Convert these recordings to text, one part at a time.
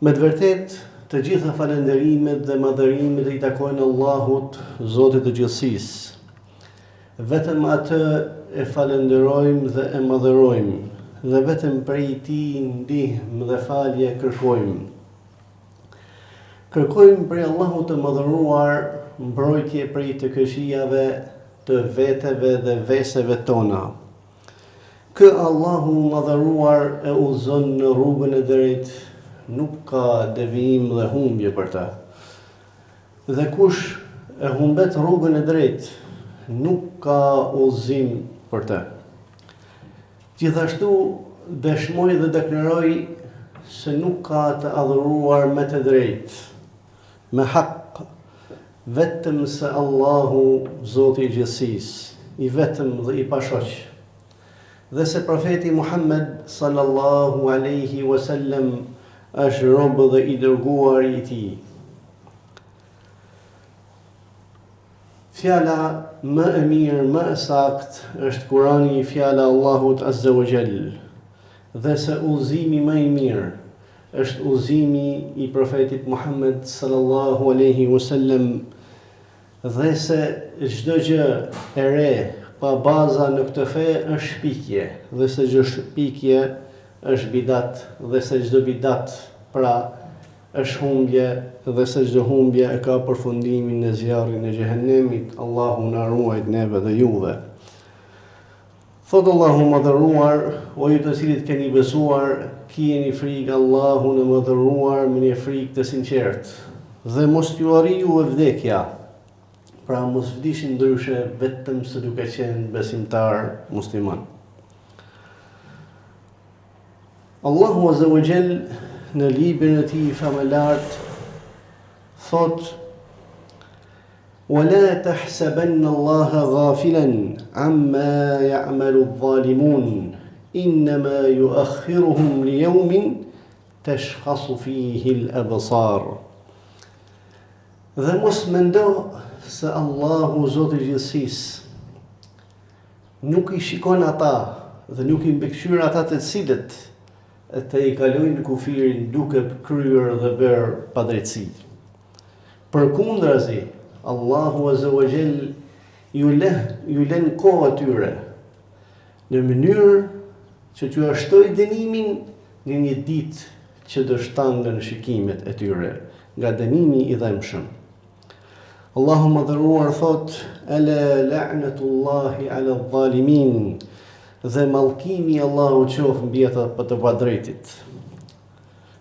Me të vërtet, të gjitha falenderimet dhe madhërimet i takojnë Allahut, Zotit të gjithësisë. Vetëm atë e falenderojmë dhe e madhërojmë, dhe vetëm prej tij ndihmë dhe falje kërkojmë. Kërkojmë prej Allahut të madhëruar mbrojtje prej të këqijave të veteve dhe veseve tona. Kë Allahu madhëruar e udhëzon në rrugën e drejtë, nuk ka devijim dhe humbje për ta. Dhe kush e humbet rrugën e drejtë, nuk ka udhëzim për ta. Gjithashtu dëshmoj dhe deklaroj se nuk ka të adhuruar me të drejtë, me hak, vetëm se Allahu, Zoti i gjithësisë, i vetëm dhe i pashoq, dhe se profeti Muhammed sallallahu alaihi wasallam është rob dhe i dërguar i tij. Fjala më e mirë, më e saktë është Kurani, fjala e Allahut azza wa jall, dhe se udhëzimi më i mirë është udhëzimi i profetit Muhammed sallallahu alaihi wasallam, dhe se çdo gjë e re pa baza në këtë fe është shpikje, dhe se çdo shpikje është bidat, dhe se çdo bidat pra është humbje, dhe se çdo humbje e ka përfundimin në zjarrin e xhehenemit. Allahu na ruaj neve dhe juve. Thot Allahu madhëruar, o ju të cilët keni besuar, kijeni frikë Allahun e madhëruar me një frikë të sinqertë, dhe mos ju arrijë vdekja. Pra mos vdishin ndryshe vetëm se duke qenë besimtar musliman. Allahu azza wa jall në librin e tij famëlart thot: "Wala tahsabanna Allaha ghafilan amma ya'malu adh-dhalimun, innama yu'akhiruhum li yawmin tashkhasu fihi al-absar." Dhe mos mendo se Allahu, Zoti i gjithësisë, nuk i shikon ata dhe nuk i mbikëqyr ata të cilët e të i kalojnë kufirin duke kryer dhe bërë padrejtësi. Përkundrazi, Allahu azza wa jall ju lën kohë atyre në mënyrë që t'ju ashtoj dënimin në një ditë që do shtangën shikimet e tyre nga dënimi i dhëmshëm. Allahu madhëruar thot: "Ala la'natullahi 'ala adh-dhalimin", dhe mallkimi i Allahut qof mbi ata të padrejtit.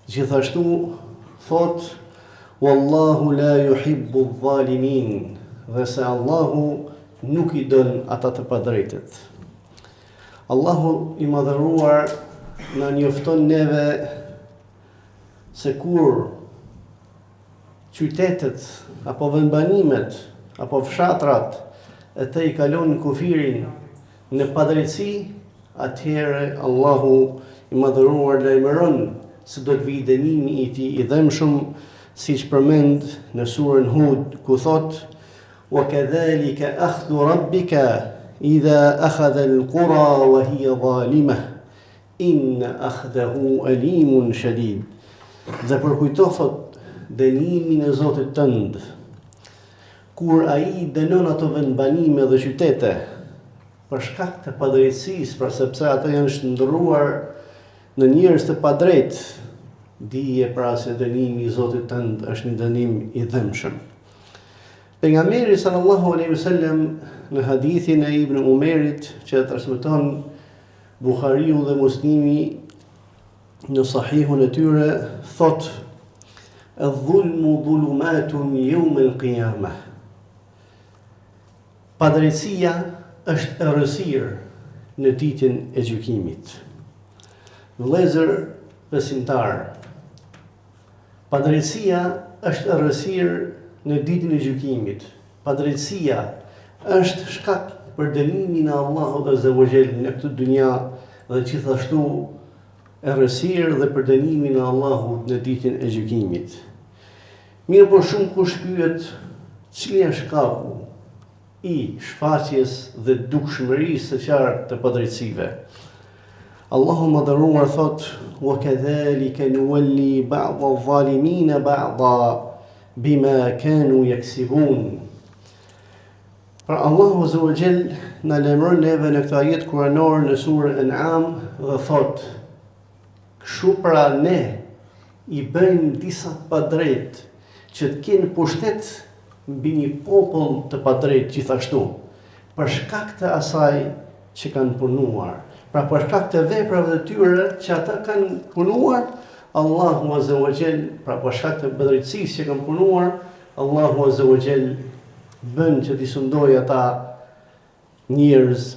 Gjithashtu thot: "Wallahu la yuhibbu adh-dhalimin", dhe se Allahu nuk i don ata të padrejtit. Allahu i madhëruar na njofton neve se kur qytetet, apo vendbanimet, apo fshatrat e të i kalon kufirin në padrejtësi, atëherë Allahu i madhëruar lajmëron se do të vijë dënimi i tij i dhëmshëm, siç përmend në surën Hud, ku thot: "Wa kadhalika akhdhu rabbika idha akhadha al-qura wa hiya zalimah, inna akhdahu alimun shadid." Dhe përkujto thot dënimin e Zotit tënd, kur ai dënon ato vendbanime dhe qytete për shkak të padrejtësisë, pra sepse ata janë shndërruar në njerëz të padrejtë, dije pra se dënimi i Zotit tënd është një dënim i dhëmshëm. Pejgamberi sallallahu alaihi wasallam në hadithin e Ibn Umerit që transmeton Buhariu dhe Muslimi në sahihun e tyre, thot: "Adh-dhulmu dhulumatun yawm al-qiyamah." Padrejtësia është errësirë në ditën e gjykimit. Vëllezër besimtar, padrejtësia është errësirë në ditën e gjykimit. Padrejtësia është shkak për dënimin e Allahut azza wa jall në këtë dynja dhe gjithashtu errësirë dhe për dënimin e Allahut në ditën e gjykimit. Mirë po shumë kush pyet cili është shkaku i shfaqjes dhe dukshmërisë së qartë të padrejtësive. Allahu madhëruar thot: "Wa kadhalika nuwalli ba'd adh-dhalimin ba'da bima kanu yaksibun." Pra Allahu Azza wa Jall na lajmëron neve në këtë ajet kuranor në surën An'am dhe thot: "Kështu pra ne i bëjmë disa të padrejt që të kenë pushtet mbi një popull të padrejt gjithashtu, për shkak të asaj që kanë punuar." Pra për shkak të veprave të tyre që ata kanë punuar, Allahu Azza wa Jall, pra për shkak të padrejtësisë që kanë punuar, Allahu Azza wa Jall bën që t'i sundoj ata njerëz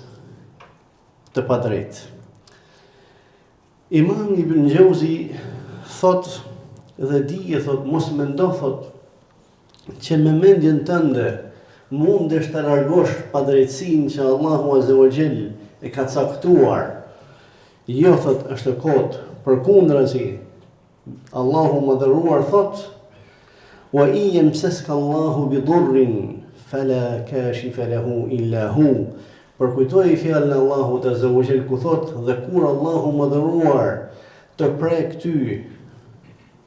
të padrejt. Imam Ibn Jauzi thot dhe dije thot, mos mendo thot që me mendjen tënde mundesh të largosh padrejtësinë që Allahu Azza wa Jall e ka caktuar. Jo thot është kot, përkundrazi Allahu madhëruar thot: "Wa in yamsaska Allahu bi durrin fala kashifa lahu illa hu." Për kujtoj fjalën e Allahut Azza wa Jall ku thot: "Dhe kur Allahu madhëruar të prek ty,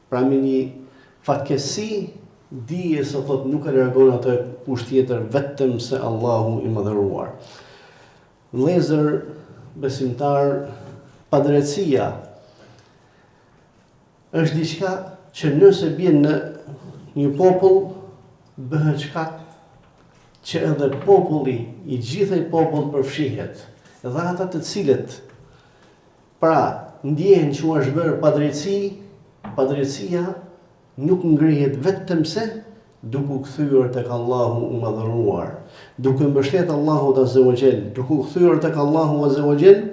pra me një fatkesi, dije se thot nuk e largon atë kush tjetër vetëm se Allahu i madhëruar." Vëllezër besimtar, padrejtësia është diçka që nëse bjen në një popull, bëhet shkak që edhe populli, i gjithaj popull përfshihet, dhe ata të cilët pra ndjehen që është bërë padrejtësi, padrejtësia nuk ngrihet vetëm se duke kthyer tek Allahu i madhëruar, duke mbështet Allahut Azza wa Jall, duke kthyer tek Allahu Azza wa Jall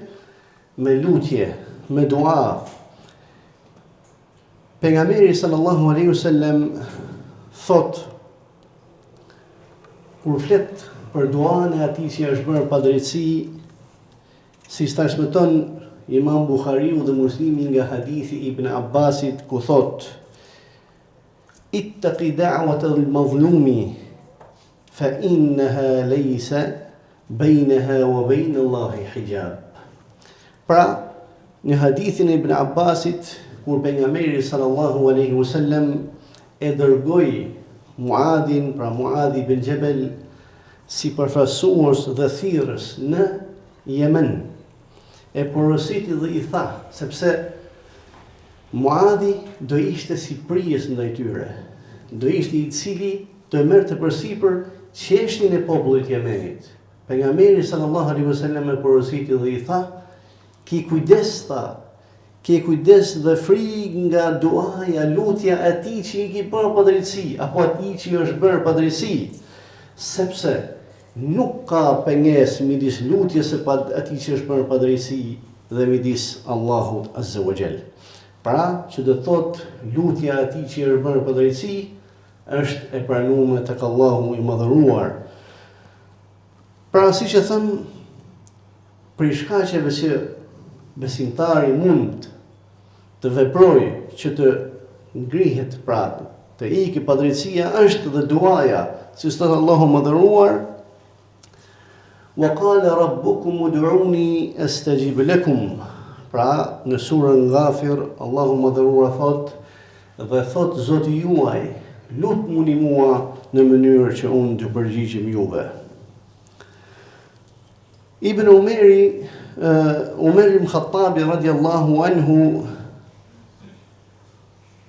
me lutje, me dua. Pejgamberi sallallahu alaihi wasallam thot, kur flet për duan e atij që është bërë padrejtësi, si transmeton Imam Buhariu dhe Muslimi nga hadithi Ibn Abbasit ku thot: "Ittaqi da'wat al-mazlumi fa innaha laysa bainaha wa bain Allahi hijab." Pra, në hadithin e Ibn Abbasit, kur pejgamberi sallallahu alaihi wasallam e dërgoi Muadhin, pra Muadh ibn Jabal, si përfaqësues dhe thirrës në Yemen, e porositi dhe i tha, sepse Muadhi do ishte si prijes ndaj tyre, do ishte i cili do merrte përsipër çështjen e popullit Yemenit. Pejgamberi sallallahu alaihi wasallam e porositi dhe i tha: "Ki kujdes, tha, ke kujdes dhe frikë nga duaja, lutja e atij që i ki bërë padrejtësi, apo atij që i është bërë padrejtësi, sepse nuk ka pengesë midis lutjes së atij që është bërë padrejtësi dhe midis Allahut Azza wa Jall." Pra, që do thot lutja e atij që i është bërë padrejtësi është e pranuar tek Allahu i madhëruar. Pra, siç e them, për shkaqeve që besimtari mund të veprojë që të ngrihet, pra të ikë padrejtësia, është dhe duaja, si thot Allahu madhëruar: "Wa qala rabbukum ud'uni astajib lakum." Pra, në surën Ghafir, Allahu madhëruar thot, dhe thot Zoti juaj, lutuni mua në mënyrë që unë të përgjigjem juve. Ibn Umar ibn Khattabi radiallahu anhu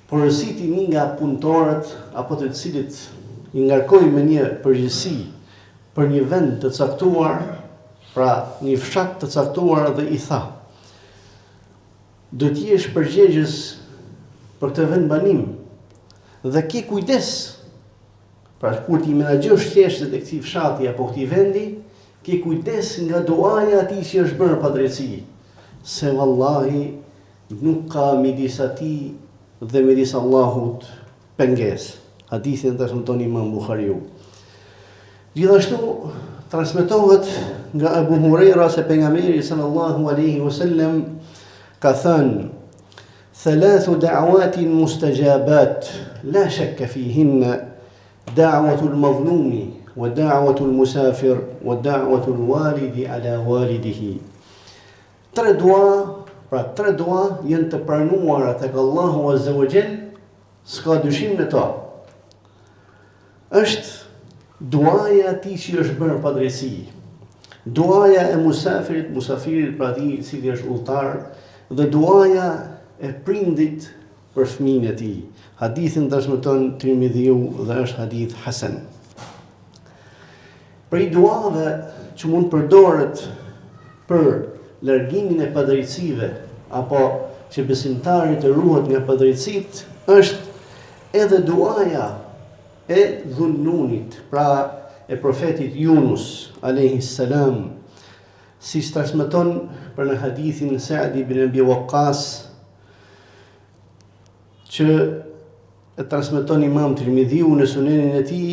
porositi një nga punëtorët apo të cilit i ngarkoi me një përgjegjësi për një vend të caktuar, pra një fshat të caktuar, dhe i tha: "Do të jesh përgjegjës për këtë vend banim dhe ke kujdes, pra kur ti menaxhosh çështjet e këtij fshati apo këtij vendi, ke kujdes nga duaja atij që është bërë padrejtësi, se vallahi nuk ka midis atij dhe midis Allahut pengesë." Hadithin transmeton Imam Buhariu. Gjithashtu transmetohet nga Abu Huraira se pejgamberi sallallahu alaihi wasallam ka thënë: "Thalathu da'awatin mustajabat la shakka fihinna da'watu al-mazlumi wa da'watu al-musafir wa da'watu al-walidi ala walidihi." Tre dua Pra 3 dua janë të pranuara tek Allahu Azza wa Jall, s'ka dyshim në to. Është duaja ati që është bërë pa drejtësi. Duaja e musafirit pra ati i cili është udhëtar, dhe duaja e prindit për fëmijën e tij. Hadithin transmeton Tirmidhiu dhe është hadith hasan. Prej duave që mund përdoret për largimin e padrejtësive apo që besimtari të ruhet nga padrejtësitë është edhe duaja e Dhunnunit, pra e profetit Yunus alayhi salam, si transmeton për në hadithin Sa'd ibn Abi Waqqas që e transmeton Imam Tirmidhiu në Sunenin e tij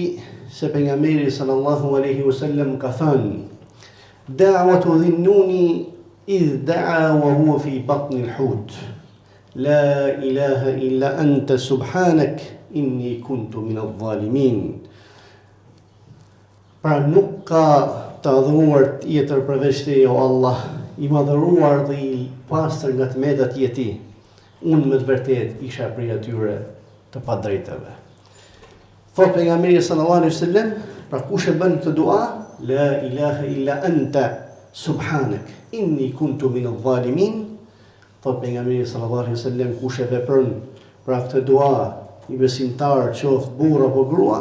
se pejgamberi sallallahu alaihi wasallam ka thënë: "Da'watu Dhunnuni idh da'a wa huwa fi batni al-hut. La ilaha illa anta subhanak inni kuntu min adh-dhalimin." Pra nuk ka të adhuruar tjetër përveç teje, o Allah, i madhëruar dhe i pastër nga tmetat e ti. Unë me të vërtet isha prej atyre të padrejtave. Thot pejgamberi sallallahu alaihi wasallam, pra kush e bën këtë dua, la ilaha illa anta subhanak inni kuntu min adh-dhalimin. Thot pejgamberi sallallahu alaihi wasallam, kush e vepron pra këtë dua, i besimtar qoftë burr apo grua,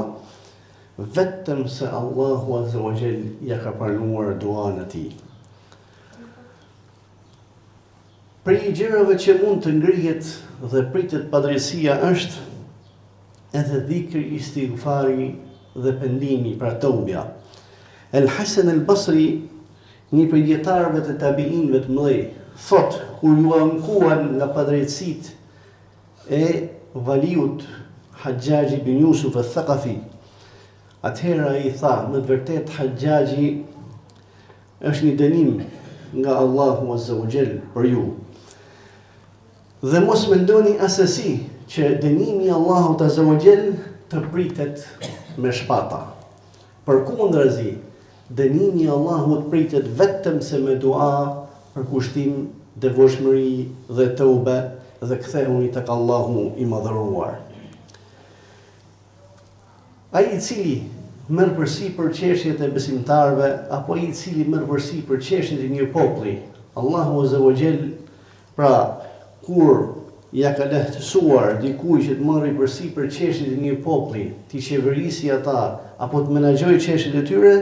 vetëm se Allahu Azza wa Jall ja ka pranuar duan e tij. Prej gjërave që mund të ngrihet dhe pritet padrejësia është edhe dhikri, istighfari dhe pendimi, pra tawbja. El Hasan el Basri, një prej dietarëve të tabiinëve të mëdhej, thot kur ju ankuan nga padrejtësitë e valiut Hajjaji bin Yusuf al-Thaqafi, atëherë ai tha, në të vërtet Hajjaji është një dënim nga Allahu Azza wa Jall për ju. Dhe mos mendoni asesi që dënimi i Allahut Azza wa Jall të pritet me shpata. Përkundrazi, dënimi i Allahut pritet vetëm se me dua, për kushtim, devotshmëri dhe tauba dhe kthehuni tek Allahu i madhëruar. Ai i cili merr përsipër çështjet e besimtarëve apo ai i cili merr përsipër çështjet e një populli, Allahu Azza wa Jall, pra kur ja ka lehtësuar dikujt që të marrë përsipër çështjet e një populli, të qeverisë ata apo të menaxhojë çështjet e tyre,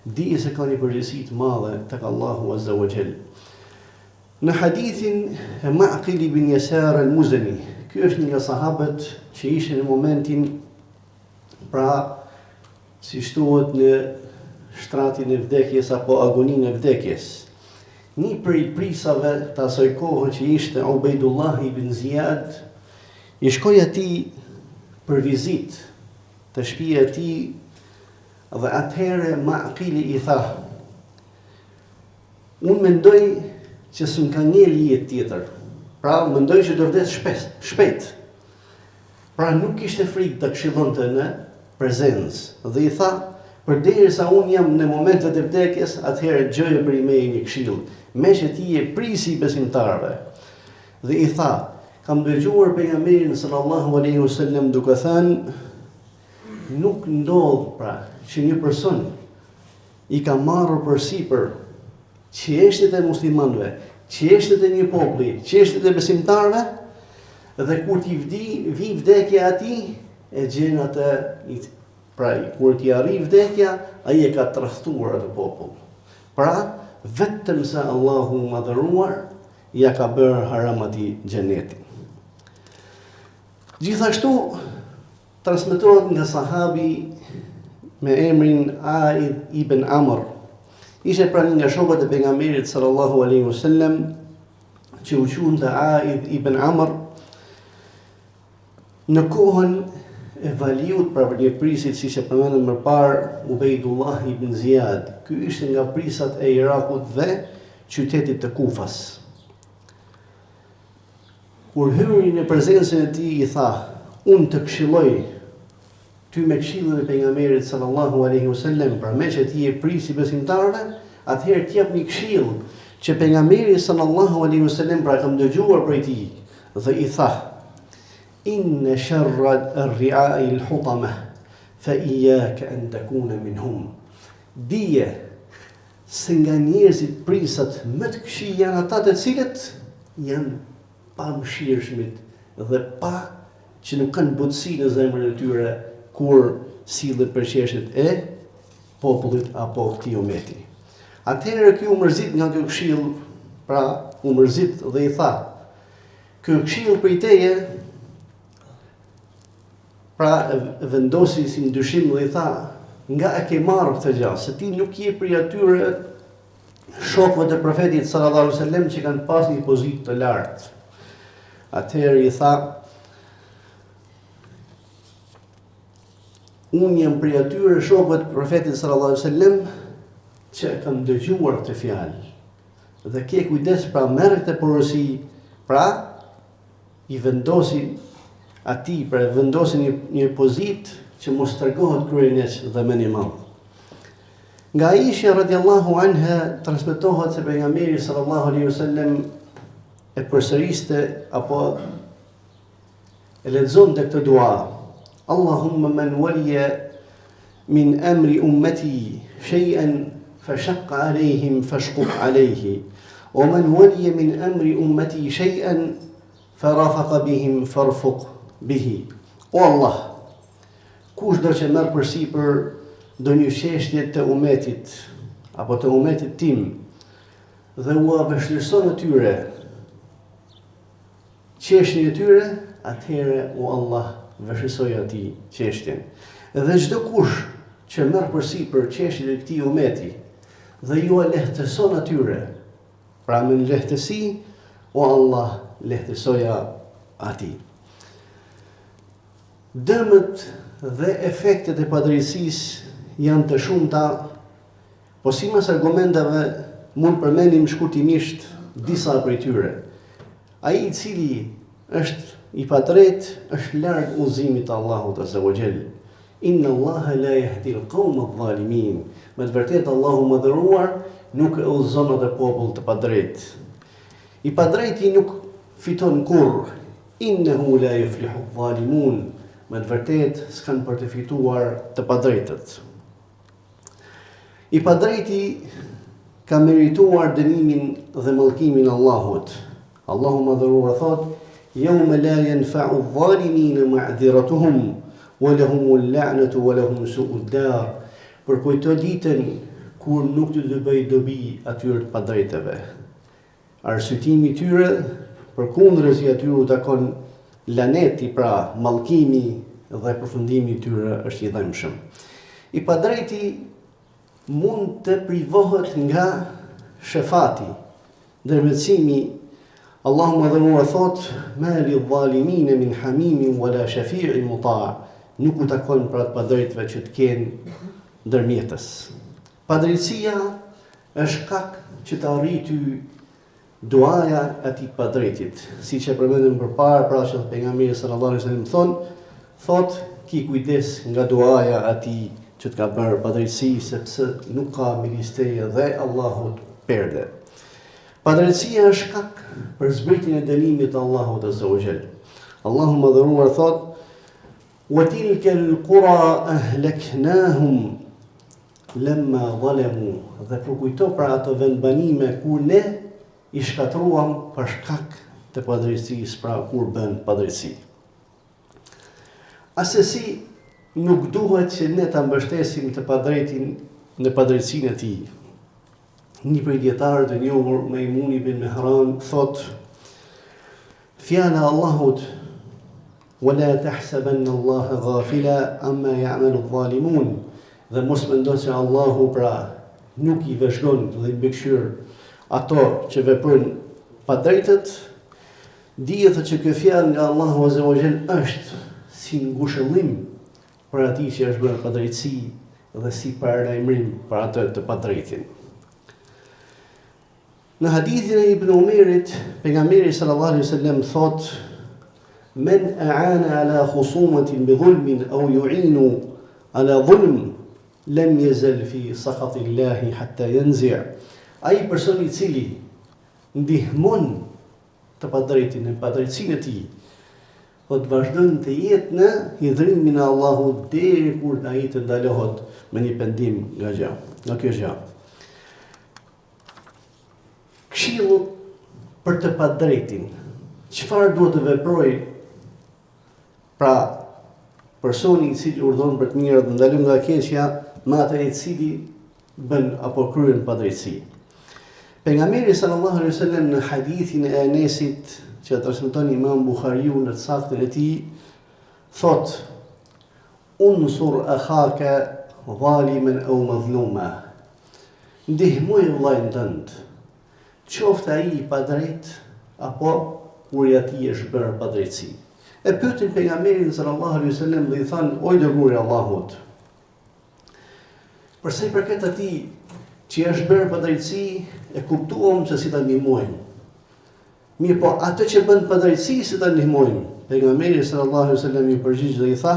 di se ka një përgjegjësi të madhe tek Allahu Azza wa Jall. Në hadithin e Ma'qil ibn Yasar al-Muzani, ky është një nga sahabët që ishin në momentin, pra si shtuhet në shtratin e vdekjes apo agoninë e vdekjes. Një prej prisave të asaj kohë që ishte Ubaydullah ibn Ziyad, i shkoi atij për vizitë të shtëpia e tij dhe atëherë Ma'qili i tha: "Unë mendoj që s'm ka ngel jetë tjetër. Pra mendoj që do vdes shpejt." Pra nuk kishte frikë të këshillonte në prezencë dhe i tha: "Përderisa unë jam në momentet e vdekjes, atëherë gjëje për i meje një këshill, me që ti je prisi i besimtarëve." Dhe i tha: "Kam dëgjuar pejgamberin sallallahu alaihi wasallam duke thënë, nuk ndodh pra që një person i ka marrur përsipër çështjet e muslimanëve, çështjet e një populli, çështjet e besimtarëve, dhe kur ti vi vdekja atij, e gjen atë, pra kur ti arri vdekja, ai e ka tradhtuar atë popull. Pra vetëm se Allahu i madhëruar ja ka bërë haram atij xhenetin." Gjithashtu transmetohet nga sahabi me emrin Aid ibn Amr, ishte pra një nga shokët e pejgamberit sallallahu alaihi wasallam, që u quante Aid ibn Amr, në kohën e valiut, pra për një prisit, si që përmenëm më parë, Ubaydullah ibn Ziyad. Ky ishte nga prisat e Irakut dhe qytetit të Kufas. Kur hyri në prezencën e tij, i tha: "Unë të këshilloj ty me këshillën e pejgamberit sallallahu alaihi wasallam, pra me që ti je prisi besimtarëve, atëherë t'jap një këshill që pejgamberi sallallahu alaihi wasallam pra kam dëgjuar prej tij dhe i tha: Inna sharra ar-ri'a'i al-hutama fa iyyaka an takuna minhum. Dije se nga njerëzit prisat më të këqij janë ata të cilët janë pa mëshirshmit dhe pa që nuk kanë butësi në zemrën e tyre kur sillen për çështjet e popullit apo këtij umeti. Atëherë ky u mërzit nga ky këshill, pra u mërzit dhe i tha: Ky këshill prej teje, pra vendosi si ndyshim dhe i tha: nga e ke marrë këtë gjë, se ti nuk je prej atyre shokëve të profetit sallallahu alaihi wasallam që kanë pas një pozitë të lartë. Atëherë i tha: Unë jam prej atyre shokëve të profetit sallallahu alaihi wasallam që kam dëgjuar këtë fjalë. Dhe ke kujdes, pra merr këtë porosi, pra i vendosin atij, pra vendosin një pozitë që mos tregohet kryenes dhe më i madh. Nga Aisha radhiyallahu anha transmetohet se pejgamberi sallallahu alaihi wasallam e përsëriste apo e lexonte këtë dua: Allahumma man waliya min amri ummati shay'an fashaqqa alayhim fashquq alayhi wa man waliya min amri ummati shay'an farafaqa bihim farfuq bihi. O Allah, kush do që merr përsipër ndonjë çështje të umetit apo të umetit tim dhe u vështirëson atyre çështjen e tyre, atëherë o Allah vështirësoj atij çështjen. Dhe çdo kush që merr përsipër çështjet e këtij umeti dhe ju e lehtëson atyre, pra me lehtësi, o Allah lehtësoja atij. Dëmët dhe efektet e padrejësisë janë të shumta, po sipas argumenteve mund përmendim shkurtimisht disa prej tyre. Ai i cili është i padrejtë është larg udhëzimit të Allahut azza wa jall. Inna Allaha la yahdi al-qawma adh-dhalimin. Me të vërtetë Allahu mëdhëruar nuk e udhëzon atë popull të padrejtë. I padrejti nuk fiton kurrë. Innahu la yuflihu adh-dhalimun. Me të vërtetë s'kan për të fituar të padrejtët. I padrejti ka merituar dënimin dhe mallkimin e Allahut. Allahu mëdhëruar thot: Yawma la yanfa'u adh-dhalimina ma'dhiratuhum wa lahumul la'natu wa lahum su'ud dar. Për kujto ditën kur nuk të bëj dobi atyre të padrejtëve. Arsyetimi i tyre përkundërzi atyre u takon laneti, pra mallkimi dhe përfundimi i tyre është i dhëmshëm. I padrejti mund të privohet nga shefati, ndërmjetësimi. Allahu mëdhëruar thot: Ma lidh-dhalimin min hamimin wala shafi'in muta'. Nuk u takon për atë padrejtëve që të kenë ndërmjetës. Padrejtësia është shkak që të arrity duaja e atij padrejtit, siç e përmendëm përpara, pra që pejgamberi sallallahu alaihi wasallam thot: ki kujdes nga duaja e atij që të ka bërë padrejtësi, sepse nuk ka ministeri dhe Allahut perde. Padrejtësia është shkak për zbritjen e dënimit të Allahut azza wa jall. Allahu mëdhëruar thot: Wa tilka al-qura ahlaknahum lamma zalamu. Dhe përkujto pra ato vendbanime kur ne i shkatruam për shkak të padrejtësisë, pra kur bën padrejtësi. Asesi nuk duhet që ne ta mbështesim të padrejtin në padrejtësinë e tij. Një prej dietarëve të njohur, Maimun ibn Mihran, thot: Fjala e Allahut: Wala tahsabanna Allaha ghafila amma ya'malu adh-dhalimun. Dhe mos mendo se Allahu pra nuk i vëzhgon dhe i mbikëqyr ato që veprojnë padrejtët. Dihet që kjo fjalë nga Allahu azza wa jall është si ngushëllim për atij që është bërë padrejtësi dhe si paralajmërim për atë të padrejtin. Në hadithin e Ibn Umerit, pejgamberi sallallahu alaihi wasallam thot: Men a'ana ala khusumatin bi dhulmin aw yu'inu ala dhulm lam yazal fi sakhati Allahi hatta yanzi'. Ai person i cili ndihmon të padrejtin, në padrejtësinë e tij, po të vazhdon të jetë në hidhrimin e Allahut deri kur ai të ndalohet me një pendim nga kjo gjë. Këshillu për të padrejtin. Çfarë duhet të veproj pra personi i cili urdhon për të mirë dhe ndalon nga keqja me atë i cili bën apo kryen padrejtësi. Pejgamberi sallallahu alaihi wasallam në hadithin e Enesit që transmeton Imam Buhariu në saktën e tij thot: "Unsur akhaka zaliman aw mazluma." Ndihmoj vllajën tënd, qoftë ai i padrejt apo kur ja ti është bërë padrejtësi. E pyetin pejgamberin sallallahu alaihi wasallam dhe i thanë: "O dërguari i Allahut, për sa i përket atij që është bërë padrejtësi, e kuptuam se si ta ndihmojmë. Mirë, po atë që bën padrejtësi si ta ndihmojmë?" Pejgamberi sallallahu alaihi wasallam i përgjigj dhe i tha: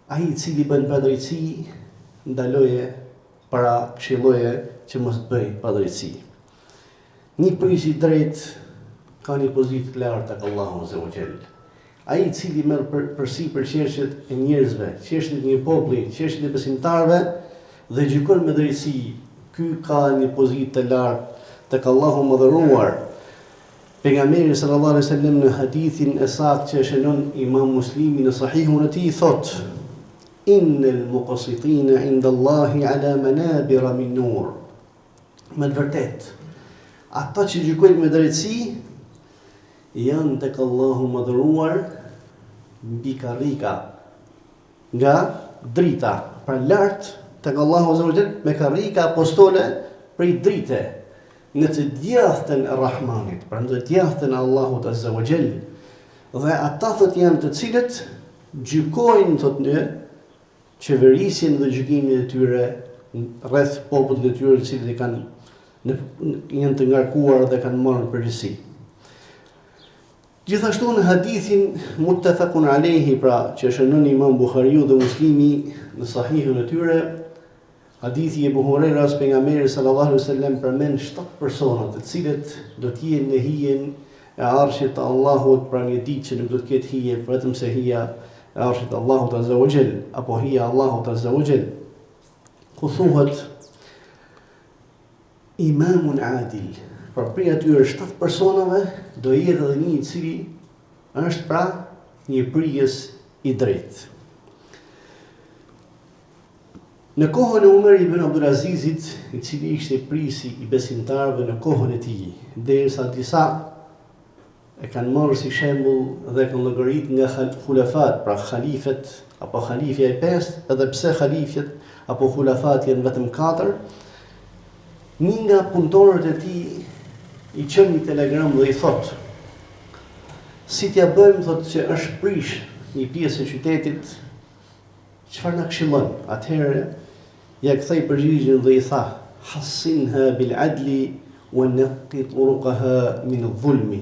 "Ai i cili bën padrejtësi, ndaloje para këshilloje që mos të bëj padrejtësi." Një pris i drejt ka një pozitë të lartë tek Allahu azza wa jall. Ai i cili merr përsipër çështjet e njerëzve, çështjet e një populli, çështjet e besimtarëve dhe gjykon me drejtësi, ky ka një pozitë të lartë tek Allahu mëdhëruar. Pejgamberi sallallahu alaihi wasallam në hadithin e saktë që shënon Imam Muslimi në Sahihun e tij thot: "Innal muqsitina 'inda Allahi 'ala manabira min nur." Me të vërtetë, ata që gjykojnë me drejtësi janë tek Allahu mëdhëruar mbi karrika nga drita, pra lart tek Allahu azza wa jall me karrika apostole prej drite në të djathtën e Rahmanit, pra në të djathtën e Allahut azza wa jall. Dhe ata thot janë të cilët gjykojnë thot në qeverisjen dhe gjykimin e tyre rreth popullit të tyre, të cilët janë të ngarkuar dhe kanë marrë përgjegjësi. Gjithashtu në hadithin muttafaqun alayhi, pra që shënon Imam Buhariu dhe Muslimi në Sahihun e tyre, hadithi e Abu Hurajras, pejgamberi sallallahu alaihi wasallam përmend 7 persona të cilët do të jenë në hijen e arshit të Allahut, pra një ditë që nuk do të ketë hije vetëm se hija e arshit të Allahut azza wa jall, apo hija e Allahut azza wa jall. Ku thuhet imamun adil, pra prej atyre 7 personave do jetë edhe një i cili është pra një prijes i drejtë. Në kohën e Umar ibn Abdulazizit, i cili ishte prisi i besimtarëve në kohën e tij, derisa disa e kanë marrë si shembull dhe kanë llogarit nga khulafat, pra khalifet apo khalifja e 5, edhe pse khalifjet apo khulafat janë vetëm 4, një nga punëtorët e tij i çon një telegram dhe i thot: "Si t'ja bëjmë thot që është prish një pjesë e qytetit, çfarë na këshillon?" Atëherë ja kthei përgjigjen dhe i tha: "Hassinha bil adli wa naqi turuqaha min adh-dhulmi."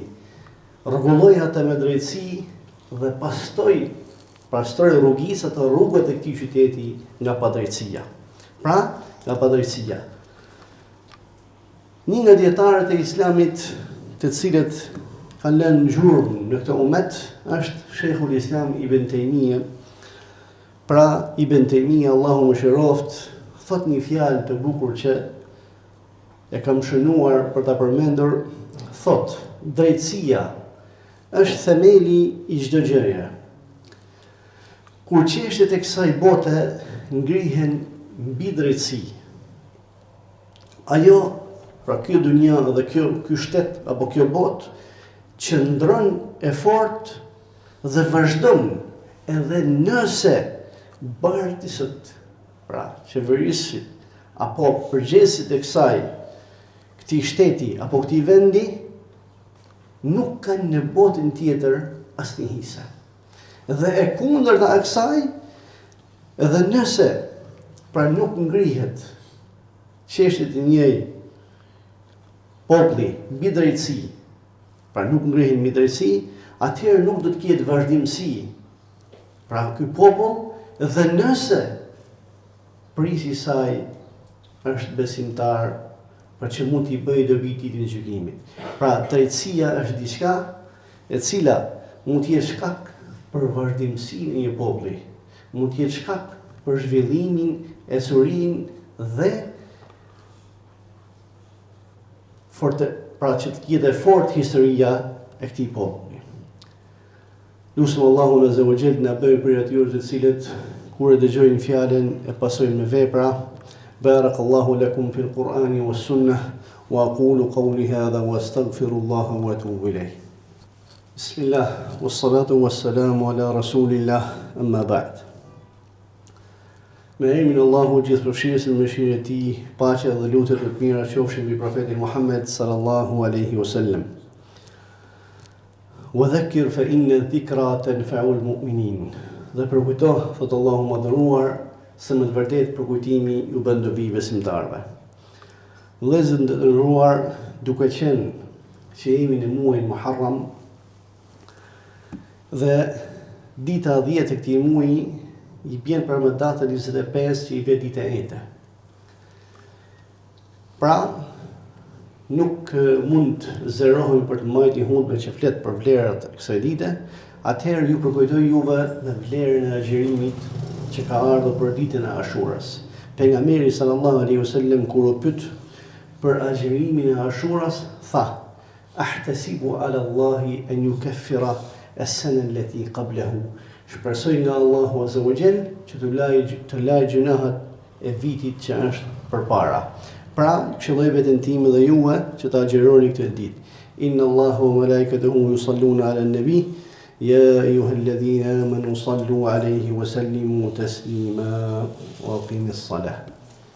Rregulloj atë me drejtësi dhe pastroj rrugisat e rrugët e këtij qyteti nga padrejtësia. Pra, nga padrejtësia. Një nga dietarët e Islamit, të cilët kanë lënë gjurmë në këtë umet, është Sheikhul Islam Ibn Taymija. Pra, Ibn Taymija, Allahu mëshiroft, thot një fjalë të bukur që e kam shënuar për ta përmendur, thot: "Drejtësia është themeli i çdo gjëje. Kur çështjet e kësaj bote ngrihen mbi drejtësi, ajo, pra kjo dunja dhe ky shtet apo kjo botë qëndron e fortë dhe vazhdon edhe nëse bardhisët, pra qeverisit apo përgjegjësit e këtij shteti apo këtij vendi nuk kanë në botën tjetër asnjë hise. Dhe e kundërta e kësaj, edhe nëse pra nuk ngrihet çështjet e një populli mbi drejtësi, pra nuk ngrihen mbi drejtësi, atëherë nuk do të ketë vazhdimsi. Pra ky popull, dhe nëse prisi i saj është besimtar, për që mund t'i bëjë dobi ditën e gjykimit. Pra, drejtësia është diçka e cila mund të jetë shkak për vazhdimsinë e një populli, mund të jetë shkak për zhvillimin, ecurinë dhe pra që të jetë fort historia e këtij populli. Lutem Allahun Azza wa Jall na bëjë për atyre të cilët kur e dëgjojnë fjalën e pasojnë me vepra. Barakallahu lakum fil Qur'ani was sunnah wa aqulu qawli hadha wa astaghfirullaha wa atubu ilayh. Bismillah wassalatu wassalamu ala rasulillah amma ba'd. Me emrin Allahu gjithëpërfshirës në mëshirë e tij, paqja dhe lutjet e mira qofshin mbi profetin Muhammed sallallahu alaihi wasallam. Wa dhakkir fa inna dhikra tanfa'u al-mu'minin. Dhe përkujto, thot Allahu madhëruar, se në të vërtetë përkujtimi ju bën dobi besimtarëve. Vëllezër të nderuar, duke qenë që jemi në muajin Muharram dhe dita 10 e këtij muaji i bjen për më datën 25 që i vjen dita e ete. Pra, nuk mund zërohemi për të mbajtur hutbën që flet për vlerat e kësaj dite, atëherë ju përkujtoj juve në vlerën e agjërimit që ka ardhur për ditën e Ashuras. Pejgamberi sallallahu alaihi wasallam kur u pyet për agjërimin e Ashuras, tha: "Ahtasibu ala Allahi an yukaffira as-sana allati qablahu." Shpresoj nga Allahu Azza wa Jall që të lajë gjunahat e vitit që është përpara. Pra, këshilloj veten time dhe juve që ta agjëroni këtë ditë. Inna Allahu wa malaikatahu yusalluna ala an-nabi ya ayyuhalladhina amanu sallu alayhi wa sallimu taslima wa aqimis salah.